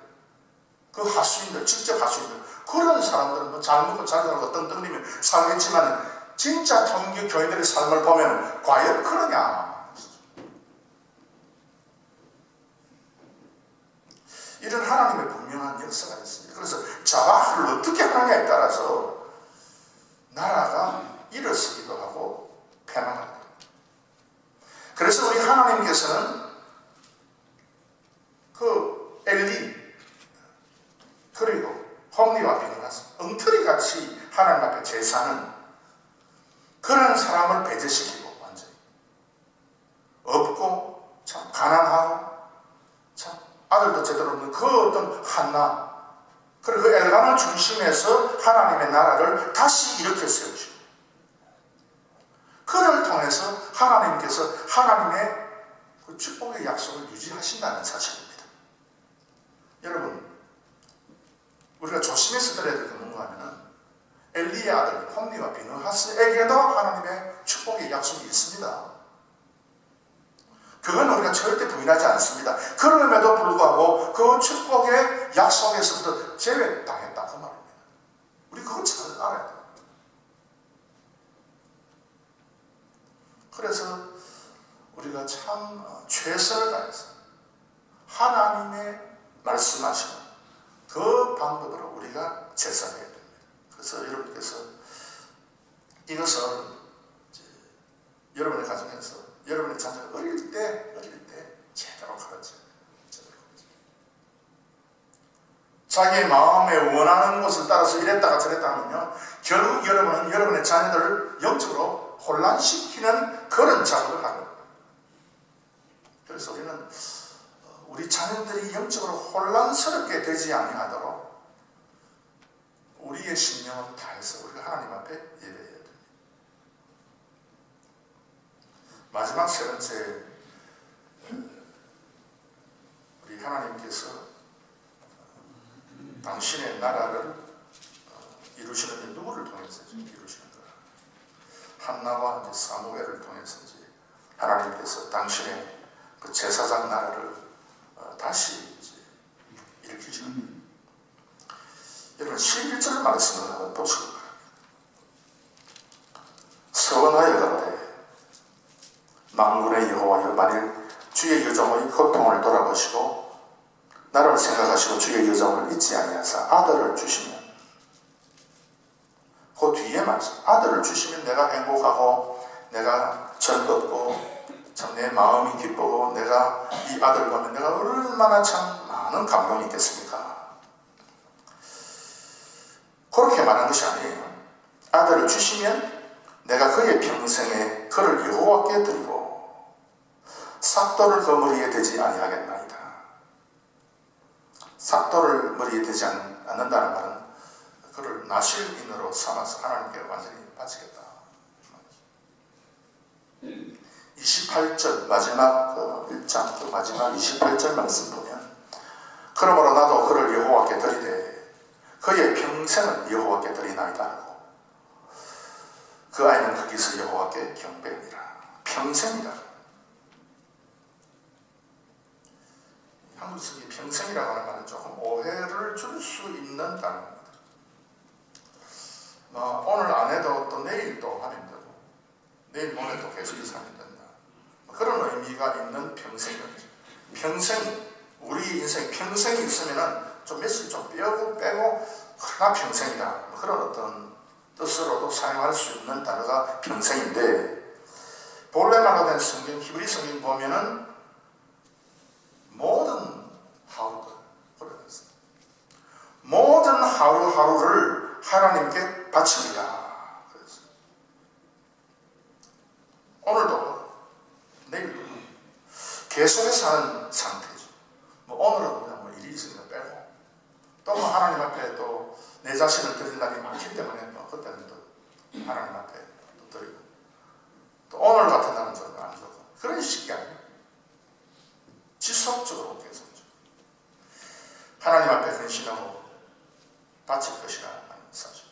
Speaker 1: 그 하수인들 직접 하수인들 그런 사람들은 뭐 잘 먹고 잘 살고 떵떵이면 살겠지만 진짜 통일 교인들의 삶을 보면 과연 그러냐. 이런 하나님의 분명한 역사가 있습니다. 그래서 자아를 어떻게 하느냐에 따라서 나라가 일어서기도 하고 패망하게 됩니다. 그래서 우리 하나님께서는 그 엘리 그리고 홈리와 비느하스 엉터리같이 하나님 앞에 제사는 그런 사람을 배제시키고 완전히 없고 참 가난하고 참 아들도 제대로 없는 그 어떤 한나 그리고 그 엘간을 중심해서 하나님의 나라를 다시 일으켜 세우시고 그를 통해서 하나님께서 하나님의 그 축복의 약속을 유지하신다는 사실입니다. 여러분 우리가 조심해서 들어야 될 게 뭔가 하면은 엘리의 아들 홈리와 비느하스에게도 하나님의 축복의 약속이 있습니다. 그건 우리가 절대 부인하지 않습니다. 그럼에도 불구하고 그 축복의 약속에서부터 제외당했다 그 말입니다. 우리 그거 잘 알아야 돼요. 그래서 우리가 참 최선을 다해서 하나님의 말씀하시는 그 방법으로 우리가 제사해야 됩니다. 그래서 여러분께서 이것을 여러분의 가정에서 여러분의 자녀가 어릴 때 제대로 가르쳐야 돼요. 자기의 마음에 원하는 것을 따라서 이랬다가 저랬다 하면요, 결국 여러분은 여러분의 자녀들을 영적으로 혼란시키는 그런 작업을 하는 거예요. 그래서 우리는 우리 자녀들이 영적으로 혼란스럽게 되지 아니하도록 우리의 신령을 다해서 우리가 하나님 앞에 예배해야 됩니다. 마지막 세 번째, 우리 하나님께서 당신의 나라를 이루시는 게 누구를 통해서 이루시는 거야? 한나와 이제 사무엘을 통해서 이제 하나님께서 당신의 그 제사장 나라를 다시 이제 일으키시는 거예요. 여러분 11절 말씀을 한번 보시기 바랍니다. 서원하여 가로되 만군의 여호와여, 만일 주의 여정의 고통을 돌아보시고 나를 생각하시고 주의 여정을 잊지 아니하사 아들을 주시면, 그 뒤에 말씀, 아들을 주시면 내가 행복하고 내가 즐겁고 참 내 마음이 기쁘고 내가 이 아들 보면 내가 얼마나 참 많은 감동이 있겠습니까? 그렇게 말한 것이 아니에요. 아들을 주시면 내가 그의 평생에 그를 여호와께 드리고 삭도를 그 머리에 대지 아니하겠나이다. 삭도를 머리에 대지 않는다는 말은 그를 나실인으로 삼아서 하나님께 완전히 바치겠다. 28절 마지막 1장 그 마지막 28절 말씀 보면, 그러므로 나도 그를 여호와께 드리되 그의 평생은 여호와께 드리나이다 하고 그 아이는 거기서 여호와께 경배하니라. 평생이다. 한국 성경에 평생이라고 하는 말은 조금 오해를 줄 수 있는 단어입니다. 오늘 안 해도 또 내일 또 하면 되고 내일 모레 또 계속해서 하면 된다. 그런 의미가 있는 평생이죠. 평생, 우리 인생 평생이 있으면은 좀 며칠 좀 빼고 그러나 평생이다. 그런 어떤 뜻으로도 사용할 수 있는 단어가 평생인데, 본래 말로 된 성경, 히브리 성경 보면은 모든 하루들, 모든 하루하루를 하나님께 바칩니다. 그래서 오늘도 내일도 계속해서 하는 상태죠. 오늘은 그냥 일이 있으니까 빼고 또 하나님 앞에 또 내 자신을 드릴 날이 많기 때문에 또 그때는 또 하나님 앞에 또 드리고, 또 오늘 같은 날은 좀 안 주고, 그런 식이 아니에요. 지속적으로 계속적으로 하나님 앞에 근신하고 바칠 것이라는 사실.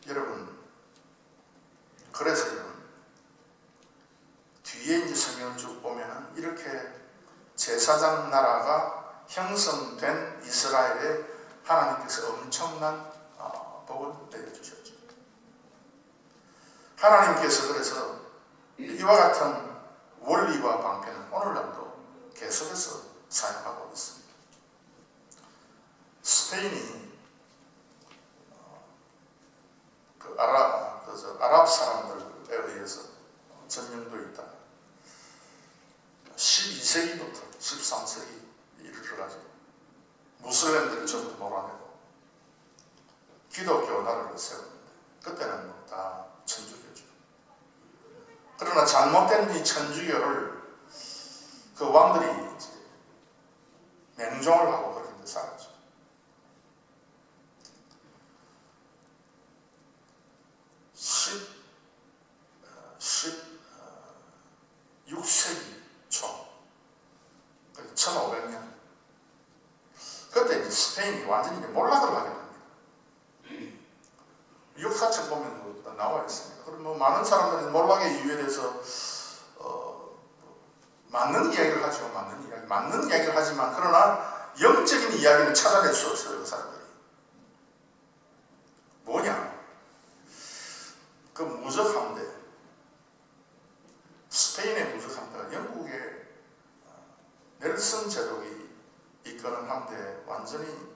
Speaker 1: 여러분, 그래서 여러분 뒤에 이제 성경을 쭉 보면은 이렇게 제사장 나라가 형성된 이스라엘에 하나님께서 엄청난 복을 내려주셨죠. 하나님께서 그래서 이와 같은 원리와 방편은 오늘날도 계속해서 사용하고 있습니다. 스페인이 아랍 사람들에 의해서 점령되어 있다. 12세기부터 13세기 이르러가지고 무슬림들을 전부 몰아내고 기독교 나라를 세웠는데, 그때는 다 천주교죠. 그러나 잘못된 이 천주교를 그 왕들이 이제 맹종을 하고 그렇게 살았죠. 16세기 초, 1500년, 그때 이제 스페인이 완전히 몰락을 하게 됩니다. 역사책 보면 나와 있습니다. 그럼 많은 사람들이 몰락의 이유에 대해서 맞는 이야기를 하죠. 맞는 이야기를 하지만, 그러나 영적인 이야기는 찾아낼 수 없어요. 그 사람들이 뭐냐, 그 무적 함대, 스페인의 무적 함대가 영국의 넬슨 제독이 이끄는 함대에 완전히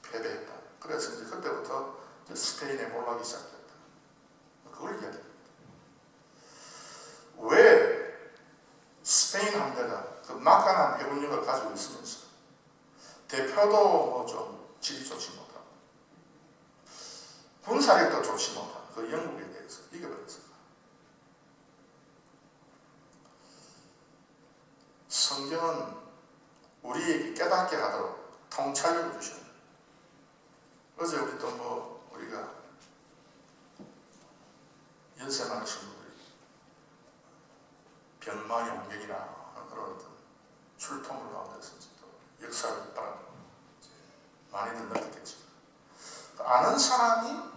Speaker 1: 패배했다. 그래서 이제 그때부터 이제 스페인에 몰락이 시작됐다. 그걸 이야기합니다. 왜 스페인 함대가 그 막강한 해군력을 가지고 있으면서 대표도 좀 질이 좋지 못하고 군사력도 좋지 못한 그 영국에 대해서 이겨버렸습니다. 성경은 우리에게 깨닫게 하도록 통찰력을 주십니다. 어제 우리 또 우리가 연세 많으신 분들이 변망의 옹경이나 그런 어떤 출통을 가운데서 또 역사를 따라 많이들 느꼈겠죠. 아는 사람이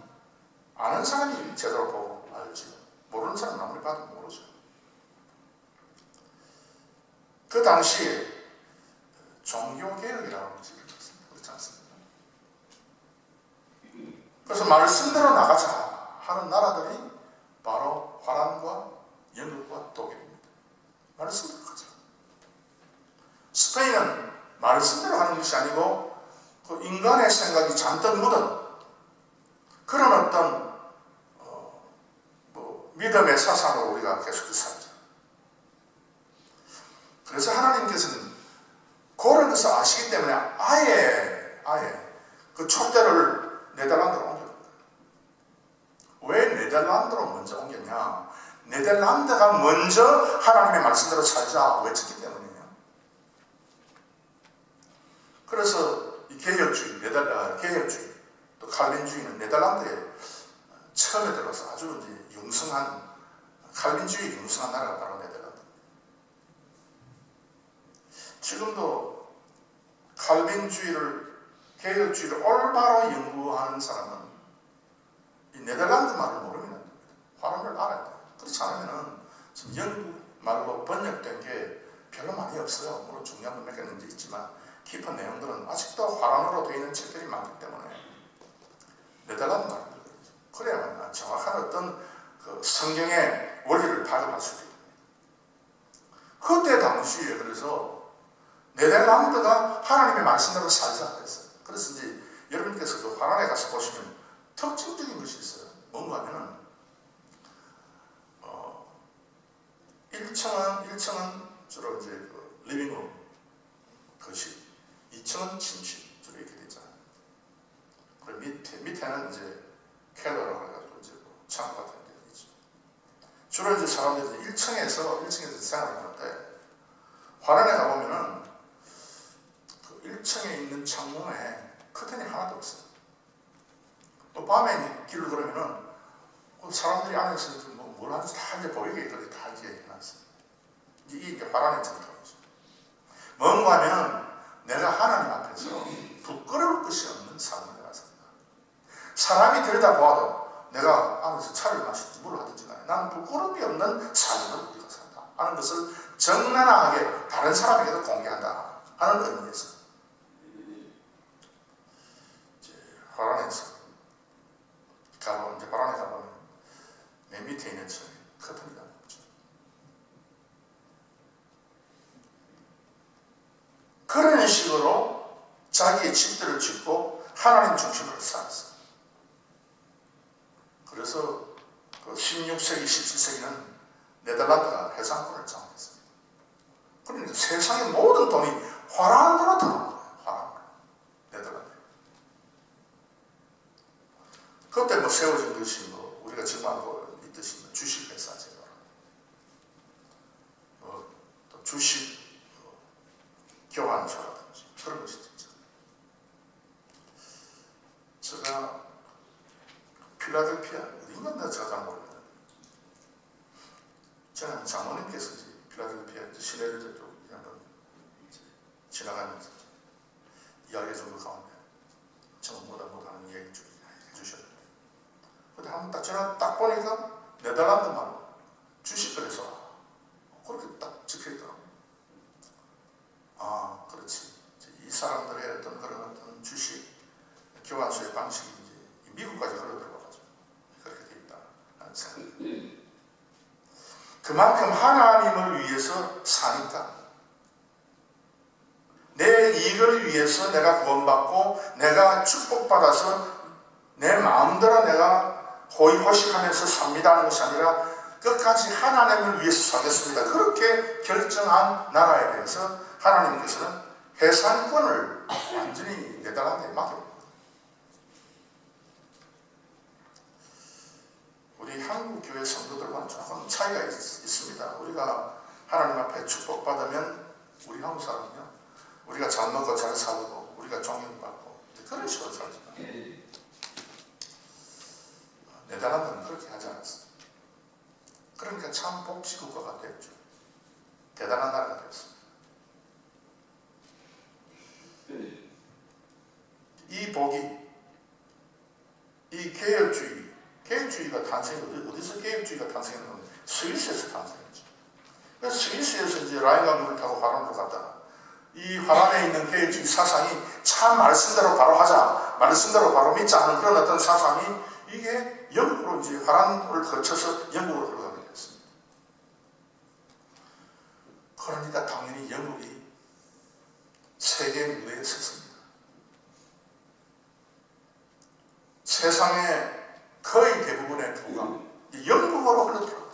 Speaker 1: 제대로 보고 알지, 모르는 사람은 아무리 봐도 모르죠. 그 당시에 종교개혁이라고 지금 그렇지 않습니까? 그래서 말씀대로 나가자 하는 나라들이 바로 화란과 영국과 독일입니다. 말씀대로 가자. 스페인은 말씀대로 하는 것이 아니고 그 인간의 생각이 잔뜩 묻은 그런 어떤 믿음의 사상으로 우리가 계속 살죠. 그래서 하나님께서는 그런 것을 아시기 때문에 아예 그 촛대를 네덜란드로 옮겼습니다. 왜 네덜란드로 먼저 옮겼냐? 네덜란드가 먼저 하나님의 말씀대로 살자 외쳤기 때문이에요. 그래서 이 개혁주의, 개혁주의, 또 칼빈주의는 네덜란드에 처음에 들어서 아주 이제 융성한, 칼빈주의 융성한 나라가 바로 네덜란드. 지금도 칼빈주의를, 개혁주의를 올바로 연구하는 사람은 이 네덜란드 말을 모르면 안 됩니다. 화론을 알아야 돼요. 그렇지 않으면 지금 영국 말로 번역된 게 별로 많이 없어요. 물론 중요한 건 몇 개는 있지만 깊은 내용들은 아직도 화론으로 되어 있는 책들이 많기 때문에 네덜란드 말을 배워야죠. 그래야만 정확한 어떤 그 성경의 원리를 파악할 수 있습니다. 그때 당시에 그래서 네덜란드가 하나님의 말씀대로 살자 그랬어요. 그래서 이제 여러분께서 그 화란에 가서 보시면 특징적인 것이 있어요. 뭔가 하면은 1층은 주로 이제 그 리빙룸, 거실, 2층은 침실 주로 이렇게 되잖아요. 그리고 밑에는 이제 켈러라고 해가지고 이제 창고 같은 데 있죠. 주로 이제 사람들이 1층에서 생활을 하는데 화란에 가보면은 그 1층에 있는 창문에 커튼이 하나도 없어요. 또 밤에 길을 걸으면은 사람들이 안에서 뭘 하는지 다 이제 보이게 그렇게 다 이제 해놨어요. 이게 화란의 전통이죠. 뭔가 하면 내가 하나님 앞에서 부끄러울 것이 없는 삶을 내가 산다. 사람이 들여다보아도 내가 안에서 차를 마시든지 물 하든지 간에 나는 부끄러움이 없는 삶을 우리가 산다 하는 것을 적나라하게 다른 사람에게도 공개한다 하는 의미에서 화란에서 이제 화란에 가보면 맨 밑에 있는 층에 커튼이 없죠. 그런 식으로 자기의 집들을 짓고 하나님 중심으로 살았어요. 그래서 그 16세기, 17세기는 네덜란드가 해상권을 장악했습니다. 그러니까 세상의 모든 돈이 화란으로 들어온 거예요. 화란으로. 네덜란드. 그때 세워진 것이 우리가 지금 알고 있듯이 주식회사 제도, 또 주식 교환소라든지 그런 것이 있죠. 제가 필라델피아 어딘가 제가 잘 모르겠는데 저는 장모님께서 필라델피아 시내를 쪽 한번 지나가면서 이야기 정도 가운데 저는 못하는 이야기 좀 해주셨는데 근데 한번 딱 보니까 네덜란드 말로 주식거래소 그렇게 딱 적혀있더라고요. 아, 그렇지. 이 사람들의 어떤 그런 어떤 주식 교환소의 방식이 이제 미국까지 흘러들어가지고 그렇게 돼 있다 하는 생각. 그만큼 하나님을 위해서 사니까 이를 위해서 내가 구원받고 내가 축복받아서 내 마음대로 내가 호의호식하면서 삽니다 하는 것이 아니라 끝까지 하나님을 위해서 살겠습니다. 그렇게 결정한 나라에 대해서 하나님께서는 해산권을 완전히 네덜란드에 맡깁니다. 우리 한국교회 성도들과는 조금 차이가 있습니다. 우리가 하나님 앞에 축복받으면 우리 한국 사람은요, 우리가 잘 먹고 잘 살고 우리가 존경받고 그런 식으로 살잖아요. 네덜란드는 그렇게 하지 않았어요. 그러니까 참 복지국가가 됐죠. 대단한 나라가 됐습니다. 이 복이, 이 계율주의가 어디서 계율주의가 탄생했냐면 스위스에서 탄생했죠. 그래서 스위스에서 이제 라인강물을 타고 화란으로 갔다가 이 화란에 있는 계율주의 사상이 참 말씀대로 바로 하자, 말씀대로 바로 믿자 하는 그런 어떤 사상이 이게 영국으로 이제 화란을 거쳐서 영국으로 흘러가게 됐습니다. 그러니까 당연히 영국이 세계 무대에 섰습니다. 세상의 거의 대부분의 부가 영국으로 흘러들어갑니다.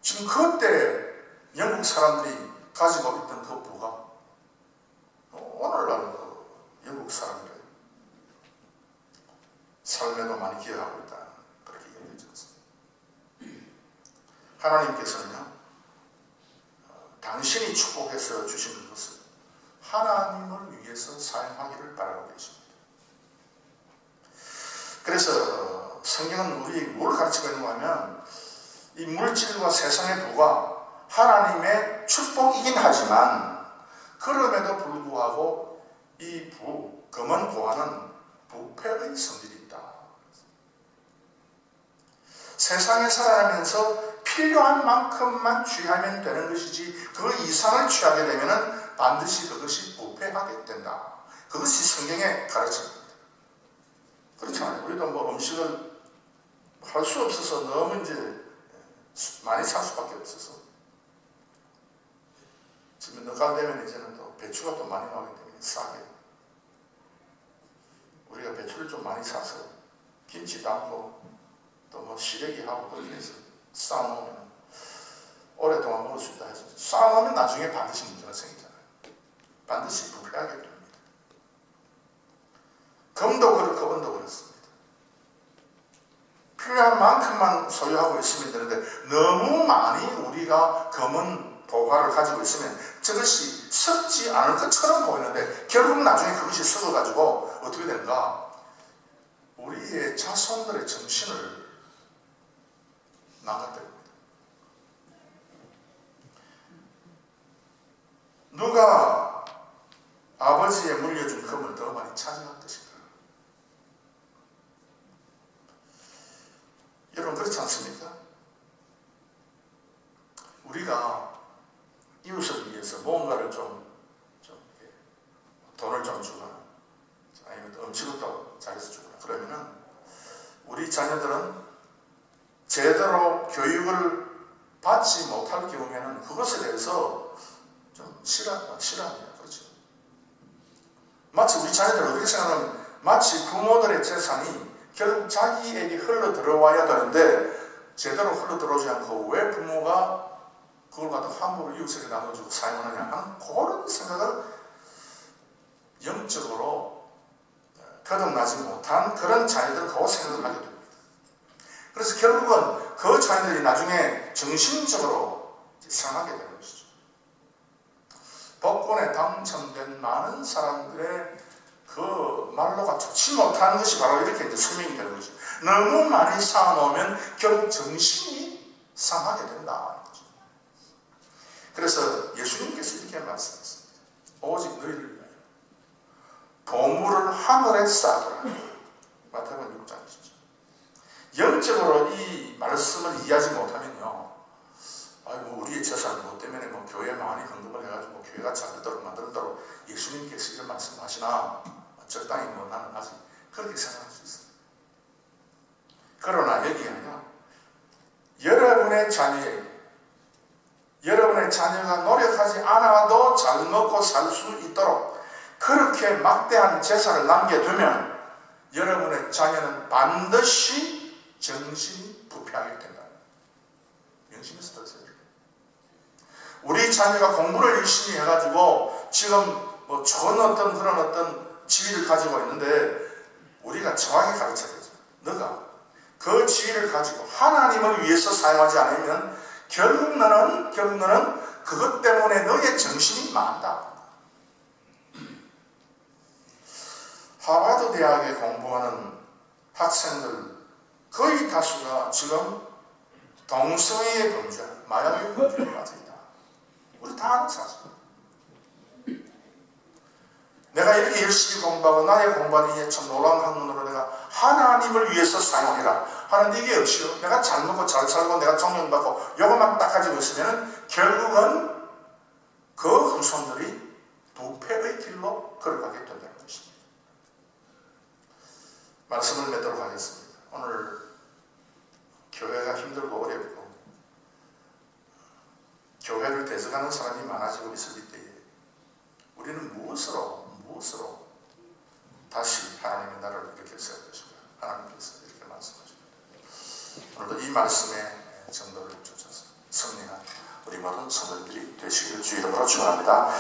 Speaker 1: 지금 그때 영국 사람들이 가지고 있던 그 부가 오늘날 영국 사람들의 삶에도 많이 기여하고 있다. 그렇게 얘기해졌습니다. 하나님께서는요, 당신이 축복해서 주신 것을 하나님을 위해서 사용하기를 바라고 계십니다. 그래서 성경은 우리 뭘 가르치고 있는가 하면 이 물질과 세상의 부가 하나님의 축복이긴 하지만 그럼에도 불구하고 이 금은 보화는 부패의 성질이 있다. 세상에 살아가면서 필요한 만큼만 취하면 되는 것이지 그 이상을 취하게 되면 반드시 그것이 부패하게 된다. 그것이 성경의 가르침입니다. 그렇잖아요. 우리도 뭐 음식을 할 수 없어서 너무 이제 많이 살 수밖에 없어서 지금 늦가 되면 이제는 또 배추가 또 많이 나오기 때문에 싸게 우리가 배추를 좀 많이 사서 김치 담고 또 뭐 시래기 하고 그렇게 해서 쌓아놓으면 오랫동안 먹을 수 있다 해서 쌓아놓으면 나중에 반드시 문제가 생기잖아요. 반드시 부패하게 됩니다. 금도 그렇고 은도 그렇습니다. 필요한 만큼만 소유하고 있으면 되는데 너무 많이 우리가 금은 보화를 가지고 있으면 저것이 썩지 않을 것처럼 보이는데 결국 나중에 그것이 썩어가지고 어떻게 되는가? 우리의 자손들의 정신을 망가뜨립니다. 누가 아버지의 물려준 금을 더 많이 차지할 것인가? 여러분 그렇지 않습니까? 우리가 이웃을 위해서 뭔가를 좀 돈을 좀 주거나 아니면 음식을 또 잘해서 주거나 그러면은 우리 자녀들은 제대로 교육을 받지 못할 경우에는 그것에 대해서 좀 싫어합니다. 그렇죠? 마치 우리 자녀들 어떻게 생각하면 마치 부모들의 재산이 결국 자기에게 흘러 들어와야 되는데 제대로 흘러 들어오지 않고 왜 부모가 그걸 갖다 함부로 이웃에게 나눠주고 사용하느냐 하는 그런 생각을 영적으로 거듭나지 못한 그런 자녀들은 그 생각을 하게 됩니다. 그래서 결국은 그 자녀들이 나중에 정신적으로 상하게 되는 것이죠. 복권에 당첨된 많은 사람들의 그 말로가 좋지 못한 것이 바로 이렇게 이제 설명이 되는 거죠. 너무 많이 쌓아놓으면 결국 정신이 상하게 된다. 그래서 예수님께서 이렇게 말씀하셨습니다. 오직 너희를 위하여 보물을 하늘에 쌓아두라. 마태복음 6장 10절. 영적으로 이 말씀을 이해하지 못하면요, 우리의 재산 뭐 때문에 뭐 교회 많이 헌금을 해가지고 교회가 잘 되도록 만들도록 예수님께서 이런 말씀하시나 적당히 뭐 나는 아직 그렇게 생각할 수 있어요. 여러분의 자녀에게 여러분의 자녀가 노력하지 않아도 잘 먹고 살 수 있도록 그렇게 막대한 재산을 남겨두면 여러분의 자녀는 반드시 정신이 부패하게 된다. 명심해서 들으세요. 우리 자녀가 공부를 열심히 해가지고 지금 뭐 좋은 어떤 그런 어떤 지위를 가지고 있는데 우리가 정확히 가르쳐야죠. 너가 그 지위를 가지고 하나님을 위해서 사용하지 않으면 결국 너는 그것 때문에 너의 정신이 망한다. 하버드 대학에 공부하는 학생들 거의 다수가 지금 동성애의 범죄, 마약의 범죄에 빠져 있다. 우리 다 아는 사실. 내가 이렇게 열심히 공부하고 나의 공부하는 이게 참 놀라운 학문으로 내가 하나님을 위해서 사용해라 하는데 이게 없이요. 내가 잘 먹고 잘 살고 내가 존경받고 요것만 딱 가지고 있으면 결국은 그 후손들이 부패의 길로 걸어가게 된다는 것입니다. 말씀을 맺도록 하겠습니다. 오늘 교회가 힘들고 어렵고 교회를 대적하는 사람이 많아지고 있을 때에 우리는 무엇으로 다시 하나님의 나라를 이렇게 세울 것인가? 하나님께서 이렇게 말씀하십니다. 오늘도 이 말씀에 정도를 주셔서 승리한 우리 모든 성도들이 되시기를 주의 이름으로 축원합니다.